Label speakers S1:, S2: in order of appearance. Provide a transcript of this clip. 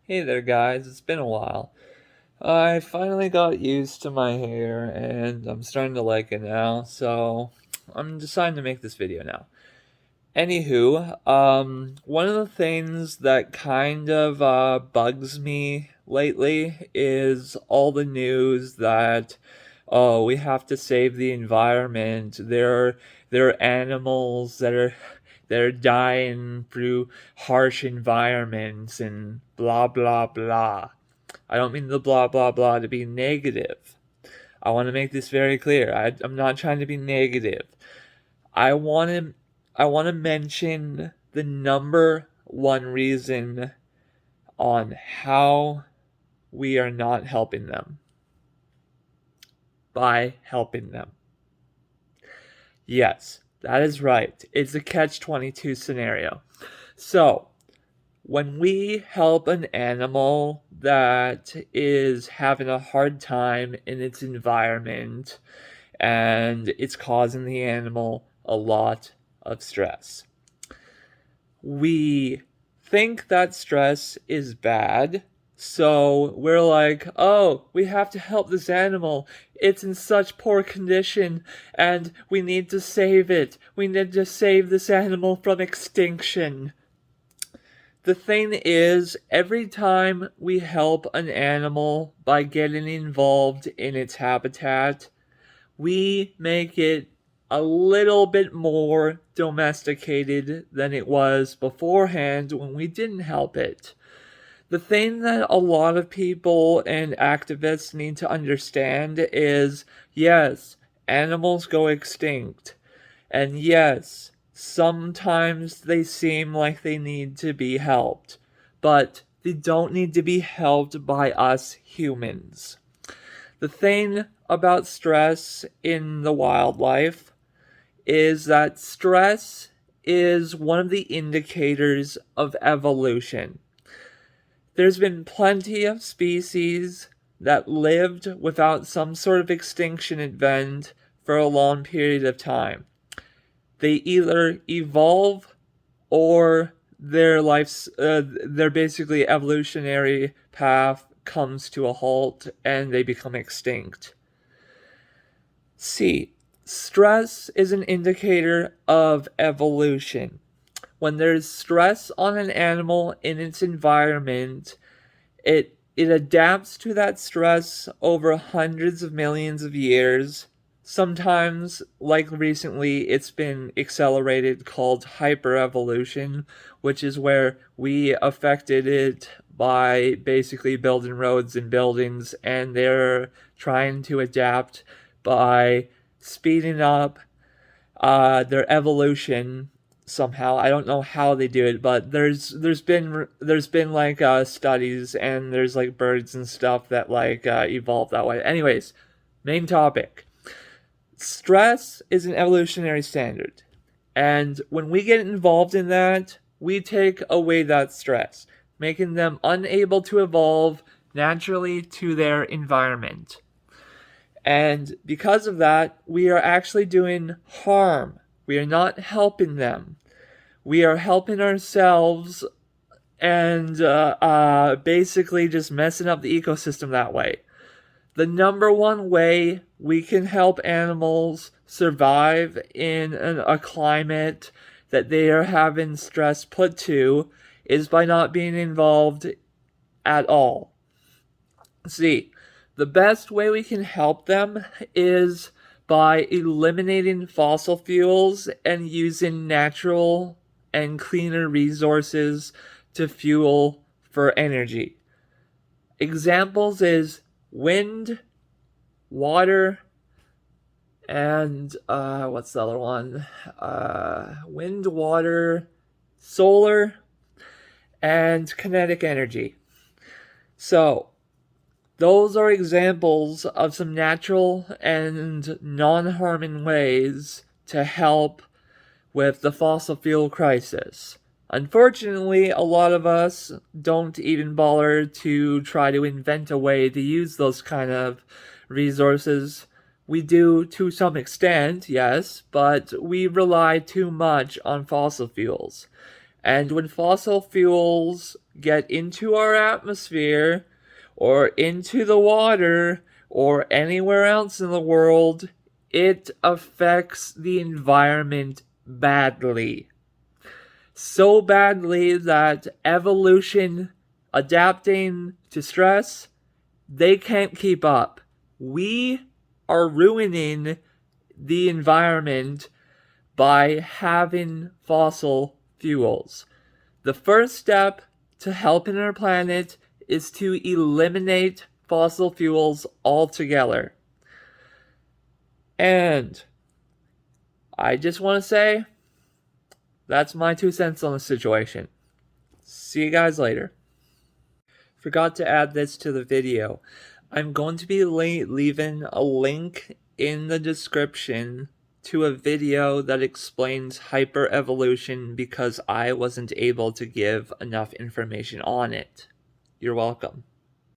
S1: Hey there, guys. It's been a while. I finally got used to my hair and I'm starting to like it now, so I'm deciding to make this video now. Anywho, one of the things that kind of bugs me lately is all the news that, oh, we have to save the environment. There are animals that are dying through harsh environments and blah blah blah. I don't mean the blah blah blah to be negative. I want to make this very clear. I'm not trying to be negative. I want to I want to mention the number one reason on how we are not helping them by helping them. Yes, that is right. It's a catch-22 scenario. So, when we help an animal that is having a hard time in its environment and it's causing the animal a lot of stress, we think that stress is bad. So we're like, oh, we have to help this animal. It's in such poor condition, and we need to save it. We need to save this animal from extinction. The thing is, every time we help an animal by getting involved in its habitat, we make it a little bit more domesticated than it was beforehand when we didn't help it. The thing that a lot of people and activists need to understand is yes, animals go extinct. And yes, sometimes they seem like they need to be helped, but they don't need to be helped by us humans. The thing about stress in the wildlife is that stress is one of the indicators of evolution. There's been plenty of species that lived without some sort of extinction event for a long period of time. They either evolve or their basically evolutionary path comes to a halt and they become extinct. C. Stress is an indicator of evolution. When there's stress on an animal in its environment, it adapts to that stress over hundreds of millions of years. Sometimes, like recently, it's been accelerated called hyperevolution, which is where we affected it by basically building roads and buildings, and they're trying to adapt by speeding up their evolution somehow. I don't know how they do it, but there's been like studies and there's like birds and stuff that like evolve that way. Anyways, main topic. Stress is an evolutionary standard. And when we get involved in that, we take away that stress, making them unable to evolve naturally to their environment. And because of that, we are actually doing harm. We are not helping them. We are helping ourselves and basically just messing up the ecosystem that way. The number one way we can help animals survive in a climate that they are having stress put to is by not being involved at all. See, the best way we can help them is by eliminating fossil fuels and using natural and cleaner resources to fuel for energy. Examples is wind, water, and what's the other one? Wind, water, solar, and kinetic energy. So, those are examples of some natural and non-harming ways to help with the fossil fuel crisis. Unfortunately, a lot of us don't even bother to try to invent a way to use those kind of resources. We do to some extent, yes, but we rely too much on fossil fuels. And when fossil fuels get into our atmosphere, or into the water, or anywhere else in the world, it affects the environment badly. So badly that evolution, adapting to stress, they can't keep up. We are ruining the environment by having fossil fuels. The first step to helping our planet is to eliminate fossil fuels altogether. And I just want to say, that's my 2 cents on the situation. See you guys later. Forgot to add this to the video. I'm going to be leaving a link in the description to a video that explains hyperevolution because I wasn't able to give enough information on it. You're welcome.